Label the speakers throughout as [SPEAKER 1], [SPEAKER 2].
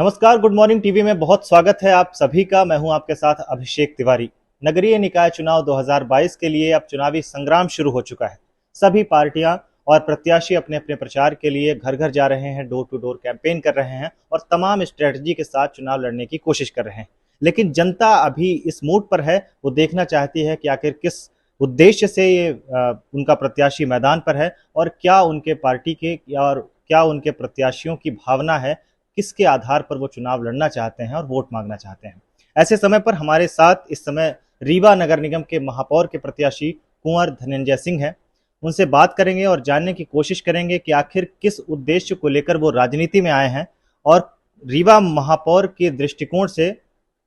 [SPEAKER 1] नमस्कार, good morning TV में बहुत स्वागत है आप सभी का। मैं हूं आपके साथ अभिषेक तिवारी। नगरीय निकाय चुनाव 2022 के लिए अब चुनावी संग्राम शुरू हो चुका है। सभी पार्टियां और प्रत्याशी अपने अपने प्रचार के लिए घर घर जा रहे हैं, डोर टू डोर कैंपेन कर रहे हैं और तमाम स्ट्रेटजी के साथ चुनाव लड़ने की कोशिश कर रहे हैं। लेकिन जनता अभी इस मूड पर है, वो देखना चाहती है कि आखिर किस उद्देश्य से ये उनका प्रत्याशी मैदान पर है और क्या उनके पार्टी के और क्या उनके प्रत्याशियों की भावना है, किसके आधार पर वो चुनाव लड़ना चाहते हैं और वोट मांगना चाहते हैं। ऐसे समय पर हमारे साथ इस समय रीवा नगर निगम के महापौर के प्रत्याशी कुंवर धनंजय सिंह हैं। उनसे बात करेंगे और जानने की कोशिश करेंगे कि आखिर किस उद्देश्य को लेकर वो राजनीति में आए हैं और रीवा महापौर के दृष्टिकोण से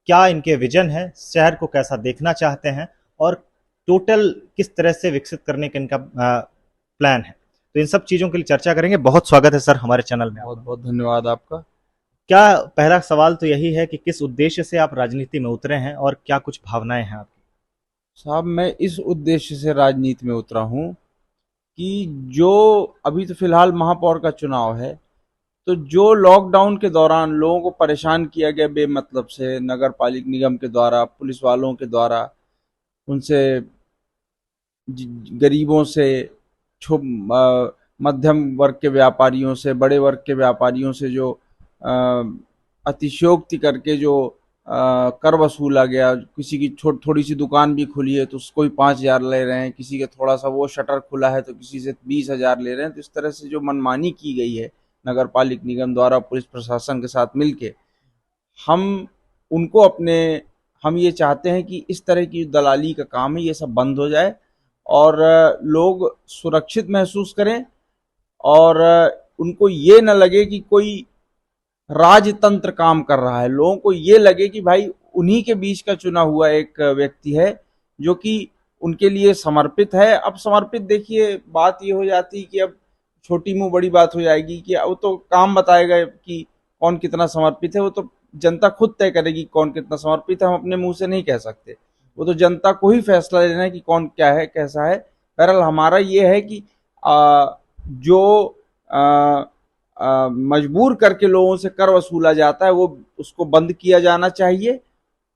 [SPEAKER 1] क्या इनके विजन है, शहर को कैसा देखना चाहते हैं और टोटल किस तरह से विकसित करने का इनका प्लान है। तो इन सब चीजों के लिए चर्चा करेंगे। बहुत स्वागत है सर हमारे चैनल में।
[SPEAKER 2] बहुत बहुत धन्यवाद आपका।
[SPEAKER 1] क्या पहला सवाल तो यही है कि किस उद्देश्य से आप राजनीति में उतरे हैं और क्या कुछ भावनाएं हैं आपकी?
[SPEAKER 2] साहब, मैं इस उद्देश्य से राजनीति में उतरा हूं कि जो अभी तो फिलहाल महापौर का चुनाव है, तो जो लॉकडाउन के दौरान लोगों को परेशान किया गया बेमतलब से नगर पालिक निगम के द्वारा, पुलिस वालों के द्वारा, उनसे गरीबों से, मध्यम वर्ग के व्यापारियों से, बड़े वर्ग के व्यापारियों से जो अतिशयोक्ति करके जो कर वसूला गया। किसी की थोड़ी सी दुकान भी खुली है तो उसको ही 5,000 ले रहे हैं, किसी के थोड़ा सा वो शटर खुला है तो किसी से 20,000 ले रहे हैं। तो इस तरह से जो मनमानी की गई है नगर पालिक निगम द्वारा पुलिस प्रशासन के साथ मिलके, हम उनको अपने हम ये चाहते हैं कि इस तरह की दलाली का काम है ये सब बंद हो जाए और लोग सुरक्षित महसूस करें और उनको ये न लगे कि कोई राजतंत्र काम कर रहा है। लोगों को ये लगे कि भाई उन्हीं के बीच का चुना हुआ एक व्यक्ति है जो कि उनके लिए समर्पित है। अब समर्पित, देखिए बात ये हो जाती है कि अब छोटी मुंह बड़ी बात हो जाएगी कि वो तो काम बताएगा कि कौन कितना समर्पित है। वो तो जनता खुद तय करेगी कौन कितना समर्पित है, हम अपने मुंह से नहीं कह सकते। वो तो जनता को ही फैसला लेना है कि कौन क्या है, कैसा है। बहरहाल हमारा ये है कि जो मजबूर करके लोगों से कर वसूला जाता है वो उसको बंद किया जाना चाहिए,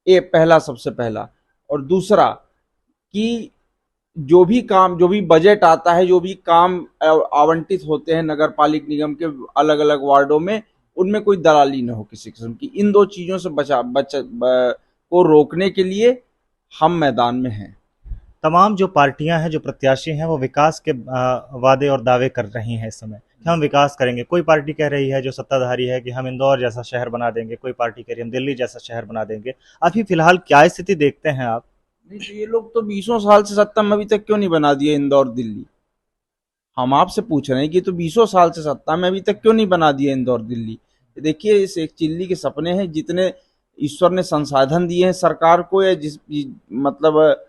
[SPEAKER 2] ये पहला, सबसे पहला। और दूसरा कि जो भी काम, जो भी बजट आता है, जो भी काम आवंटित होते हैं नगर पालिक निगम के अलग अलग वार्डों में, उनमें कोई दलाली न हो किसी किस्म की। इन दो चीजों से को रोकने के लिए हम मैदान में हैं।
[SPEAKER 1] तमाम जो पार्टियां हैं, जो प्रत्याशी हैं, वो विकास के वादे और दावे कर रही हैं इस समय कि हम विकास करेंगे। कोई पार्टी कह रही है जो सत्ताधारी है कि हम इंदौर जैसा शहर बना देंगे, कोई पार्टी कह रही है हम दिल्ली जैसा शहर बना देंगे। अभी फिलहाल क्या स्थिति देखते हैं आप?
[SPEAKER 2] नहीं तो ये लोग तो 20 साल से सत्ता में अभी तक क्यों नहीं बना दिए इंदौर दिल्ली? हम आपसे पूछ रहे हैं कि तो 20 साल से सत्ता में अभी तक क्यों नहीं बना दिया इंदौर दिल्ली? देखिए, इस एक चिल्ली के सपने हैं। जितने ईश्वर ने संसाधन दिए हैं सरकार को, या मतलब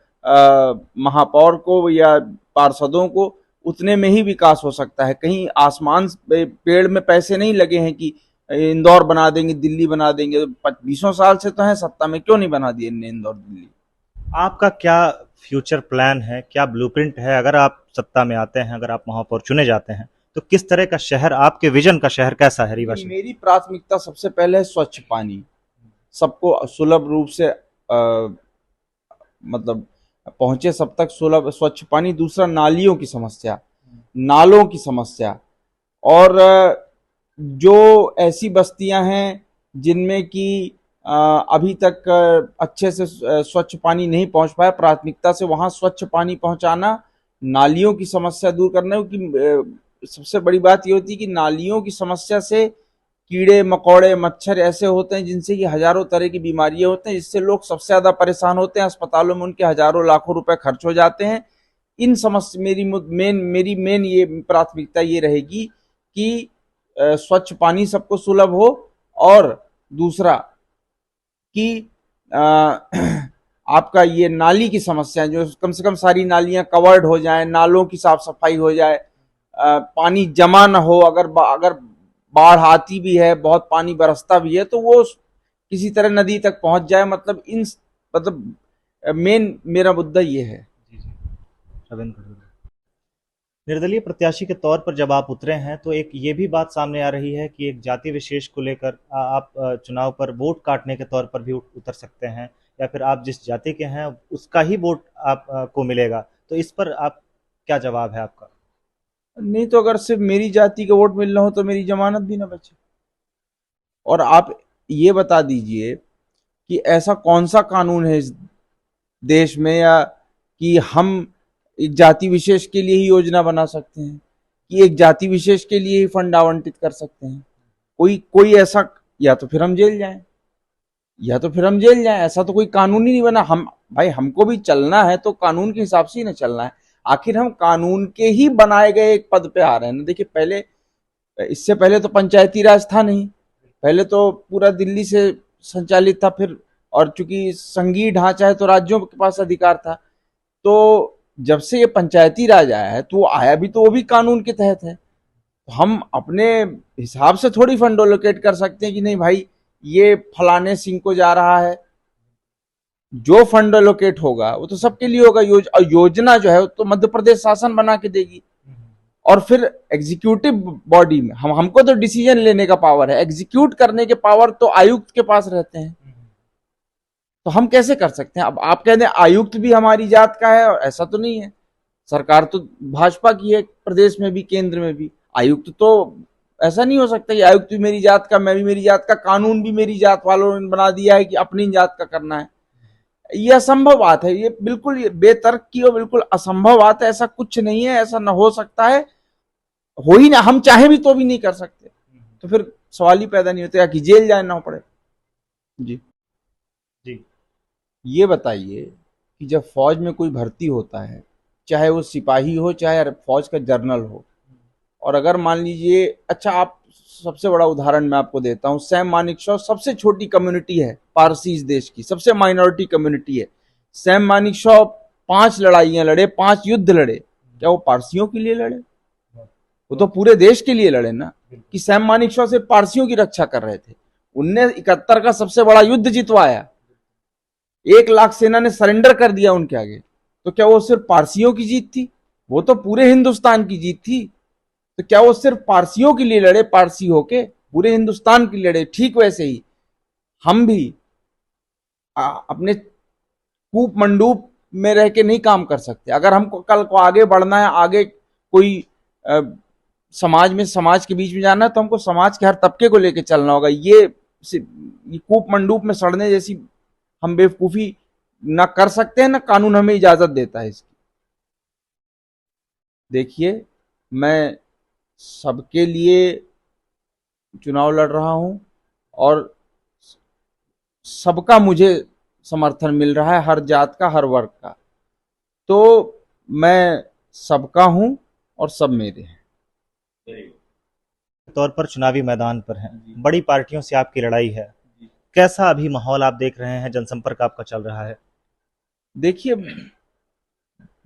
[SPEAKER 2] महापौर को या पार्षदों को, उतने में ही विकास हो सकता है। कहीं आसमान पेड़ में पैसे नहीं लगे हैं कि इंदौर बना देंगे, दिल्ली बना देंगे। 20 साल से तो है सत्ता में, क्यों नहीं बना दिए इनने इंदौर दिल्ली?
[SPEAKER 1] आपका क्या फ्यूचर प्लान है, क्या ब्लूप्रिंट है? अगर आप सत्ता में आते हैं, अगर आप महापौर चुने जाते हैं, तो किस तरह का शहर, आपके विजन का शहर कैसा है रीवा शहर?
[SPEAKER 2] मेरी प्राथमिकता सबसे पहले है स्वच्छ पानी। सबको सुलभ रूप से मतलब पहुंचे सब तक सुलभ स्वच्छ पानी। दूसरा, नालियों की समस्या, नालों की समस्या। और जो ऐसी बस्तियां हैं जिनमें कि अभी तक अच्छे से स्वच्छ पानी नहीं पहुंच पाया, प्राथमिकता से वहां स्वच्छ पानी पहुंचाना, नालियों की समस्या दूर करना। क्योंकि सबसे बड़ी बात ये होती है कि नालियों की समस्या से कीड़े मकोड़े मच्छर ऐसे होते हैं जिनसे कि हजारों तरह की बीमारियां होते हैं, जिससे लोग सबसे ज्यादा परेशान होते हैं। अस्पतालों में उनके हजारों लाखों रुपए खर्च हो जाते हैं। इन समस्या मेरी मेन ये प्राथमिकता ये रहेगी कि स्वच्छ पानी सबको सुलभ हो। और दूसरा कि आपका ये नाली की समस्या है, जो कम से कम सारी नालियां कवर्ड हो जाएं, नालों की साफ सफाई हो जाए, पानी जमा न हो। अगर बाढ़ आती भी है, बहुत पानी बरसता भी है, तो वो किसी तरह नदी तक पहुंच जाए। मेन मेरा मुद्दा ये है।
[SPEAKER 1] निर्दलीय प्रत्याशी के तौर पर जब आप उतरे हैं तो एक ये भी बात सामने आ रही है कि एक जाति विशेष को लेकर आप चुनाव पर वोट काटने के तौर पर भी उतर सकते हैं, या फिर आप जिस जाति के हैं उसका ही वोट आप को मिलेगा। तो इस पर आप क्या जवाब है आपका?
[SPEAKER 2] नहीं तो अगर सिर्फ मेरी जाति का वोट मिल रहा हो तो मेरी जमानत भी ना बचे। और आप ये बता दीजिए कि ऐसा कौन सा कानून है इस देश में, या कि हम एक जाति विशेष के लिए ही योजना बना सकते हैं, कि एक जाति विशेष के लिए ही फंड आवंटित कर सकते हैं। कोई कोई ऐसा, या तो फिर हम जेल जाएं, ऐसा तो कोई कानून ही नहीं बना। हम भाई हमको भी चलना है तो कानून के हिसाब से ही ना चलना है। आखिर हम कानून के ही बनाए गए एक पद पे आ रहे हैं ना। देखिए पहले, इससे पहले तो पंचायती राज था नहीं, पहले तो पूरा दिल्ली से संचालित था। फिर और चूंकि संघीय ढांचा है तो राज्यों के पास अधिकार था। तो जब से ये पंचायती राज आया है तो वो आया भी तो वो भी कानून के तहत है। तो हम अपने हिसाब से थोड़ी फंड एलोकेट कर सकते हैं कि नहीं भाई ये फलाने सिंह को जा रहा है। जो फंड एलोकेट होगा वो तो सबके लिए होगा। योजना जो है तो मध्य प्रदेश शासन बना के देगी। और फिर एग्जीक्यूटिव बॉडी में हमको तो डिसीजन लेने का पावर है, एग्जीक्यूट करने के पावर तो आयुक्त के पास रहते हैं। तो हम कैसे कर सकते हैं? अब आप कहते हैं आयुक्त भी हमारी जात का है, और ऐसा तो नहीं है। सरकार तो भाजपा की है, प्रदेश में भी केंद्र में भी। आयुक्त तो ऐसा नहीं हो सकता कि आयुक्त भी मेरी जात का, मैं भी मेरी जात का। कानून भी मेरी जात वालों ने बना दिया है कि अपनी जात का करना है। ये असंभव बात है, ये बिल्कुल बेतर्क की और बिल्कुल असंभव बात है। ऐसा कुछ नहीं है, ऐसा न हो सकता है, हो ही ना। हम चाहे भी तो भी नहीं कर सकते। तो फिर सवाल ही पैदा नहीं होता कि जेल जाए ना पड़े। जी
[SPEAKER 1] जी
[SPEAKER 2] ये बताइए कि जब फौज में कोई भर्ती होता है, चाहे वो सिपाही हो चाहे फौज का जर्नल हो, और अगर मान लीजिए, अच्छा आप सबसे बड़ा उदाहरण मैं आपको देता हूं, सैम मानेकशॉ सबसे छोटी कम्युनिटी है पारसी इस देश की, सबसे माइनॉरिटी कम्युनिटी है। सैम मानेकशॉ 5 लड़ाइयां लड़े, 5 युद्ध लड़े। क्या वो पारसियों के लिए लड़े? वो तो पूरे देश के लिए लड़े ना। कि सैम मानेकशॉ सिर्फ पारसियों की रक्षा कर रहे थे। 1971 का सबसे बड़ा युद्ध जितवाया, 1 लाख सेना ने सरेंडर कर दिया उनके आगे। तो क्या वो सिर्फ पारसियों की जीत थी? वो तो पूरे हिंदुस्तान की जीत थी। तो क्या वो सिर्फ पारसियों के लिए लड़े? पारसी होके पूरे हिंदुस्तान के लिए लड़े। ठीक वैसे ही हम भी अपने कूप मंडूप में रह के नहीं काम कर सकते। अगर हमको कल को आगे बढ़ना है, आगे कोई समाज में, समाज के बीच में जाना है, तो हमको समाज के हर तबके को लेकर चलना होगा। ये कूप मंडूप में सड़ने जैसी हम बेवकूफी ना कर सकते हैं, ना कानून हमें इजाजत देता है इसकी। देखिए मैं सबके लिए चुनाव लड़ रहा हूं और सबका मुझे समर्थन मिल रहा है, हर जात का, हर वर्ग का। तो मैं सबका हूं और सब मेरे हैं।
[SPEAKER 1] तौर पर चुनावी मैदान पर हैं, बड़ी पार्टियों से आपकी लड़ाई है, कैसा अभी माहौल आप देख रहे हैं, जनसंपर्क आपका चल रहा है?
[SPEAKER 2] देखिए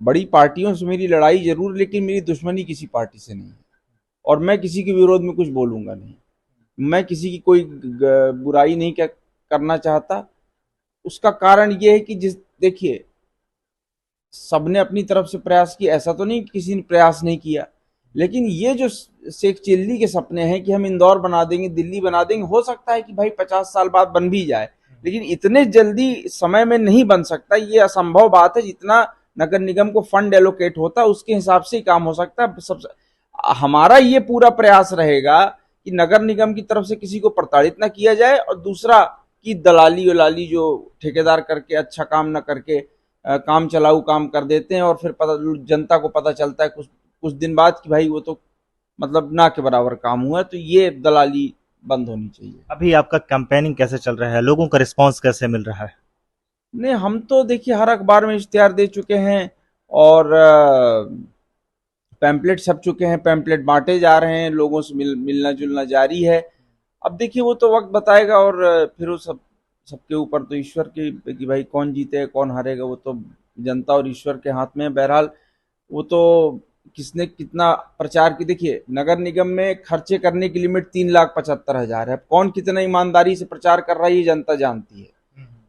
[SPEAKER 2] बड़ी पार्टियों से मेरी लड़ाई जरूर, लेकिन मेरी दुश्मनी किसी पार्टी से नहीं है। और मैं किसी के विरोध में कुछ बोलूंगा नहीं। मैं किसी की कोई बुराई नहीं करना चाहता। उसका कारण यह है कि देखिए सबने अपनी तरफ से प्रयास किया, ऐसा तो नहीं कि किसी ने प्रयास नहीं किया। लेकिन ये जो शेख चिल्ली के सपने हैं कि हम इंदौर बना देंगे, दिल्ली बना देंगे, हो सकता है कि भाई 50 साल बाद बन भी जाए, लेकिन इतने जल्दी समय में नहीं बन सकता। ये असंभव बात है। जितना नगर निगम को फंड एलोकेट होता है उसके हिसाब से ही काम हो सकता है। सबसे हमारा ये पूरा प्रयास रहेगा कि नगर निगम की तरफ से किसी को प्रताड़ित ना किया जाए, और दूसरा कि दलाली वलाली जो ठेकेदार करके अच्छा काम ना करके काम चलाऊ काम कर देते हैं, और फिर जनता को पता चलता है कुछ दिन बाद कि भाई वो तो मतलब ना के बराबर काम हुआ है। तो ये दलाली बंद होनी चाहिए।
[SPEAKER 1] अभी आपका कैंपेनिंग कैसे चल रहा है, लोगों का रिस्पांस कैसे मिल रहा है?
[SPEAKER 2] नहीं हम तो देखिए हर अखबार में इश्तिहार दे चुके हैं, और पैम्पलेट छप चुके हैं, पैम्पलेट बांटे जा रहे हैं, लोगों से मिलना जुलना जारी है। अब देखिए वो तो वक्त बताएगा, और फिर वो सबके ऊपर तो ईश्वर की कि भाई कौन जीते कौन हारेगा वो तो जनता और ईश्वर के हाथ में है। बहरहाल वो तो किसने कितना प्रचार की, देखिए नगर निगम में खर्चे करने की लिमिट 3,75,000 है। कौन कितना ईमानदारी से प्रचार कर रहा है ये जनता जानती है।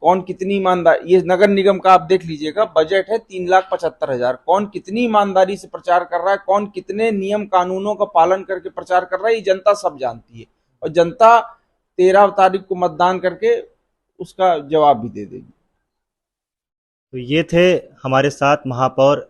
[SPEAKER 2] कौन कितनी ईमानदार, ये नगर निगम का आप देख लीजिएगा, बजट है 3,75,000, कौन कितनी ईमानदारी से प्रचार कर रहा है, कौन कितने नियम कानूनों का पालन करके प्रचार कर रहा है, ये जनता सब जानती है। और जनता 13 तारीख को मतदान करके उसका जवाब भी दे देगी।
[SPEAKER 1] तो ये थे हमारे साथ महापौर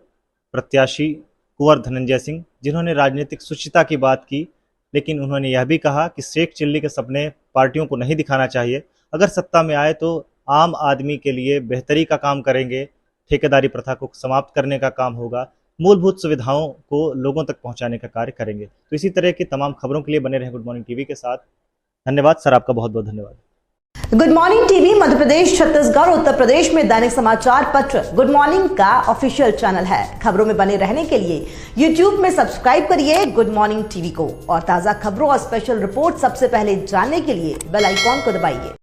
[SPEAKER 1] प्रत्याशी कुंवर धनंजय सिंह, जिन्होंने राजनीतिक शुचिता की बात की, लेकिन उन्होंने यह भी कहा कि शेख चिल्ली के सपने पार्टियों को नहीं दिखाना चाहिए। अगर सत्ता में आए तो आम आदमी के लिए बेहतरी का काम करेंगे, ठेकेदारी प्रथा को समाप्त करने का काम होगा, मूलभूत सुविधाओं को लोगों तक पहुंचाने का कार्य करेंगे। तो इसी तरह की तमाम खबरों के लिए बने रहें गुड मॉर्निंग टीवी के साथ। धन्यवाद सर, आपका बहुत बहुत धन्यवाद।
[SPEAKER 3] Good morning TV Madhya Pradesh, Chhattisgarh, Uttar Pradesh में दैनिक समाचार पत्र गुड मॉर्निंग का ऑफिशियल चैनल है। खबरों में बने रहने के लिए YouTube में सब्सक्राइब करिए गुड मॉर्निंग टीवी को और ताजा खबरों और स्पेशल रिपोर्ट सबसे पहले जानने के लिए बेल आइकॉन को दबाइए।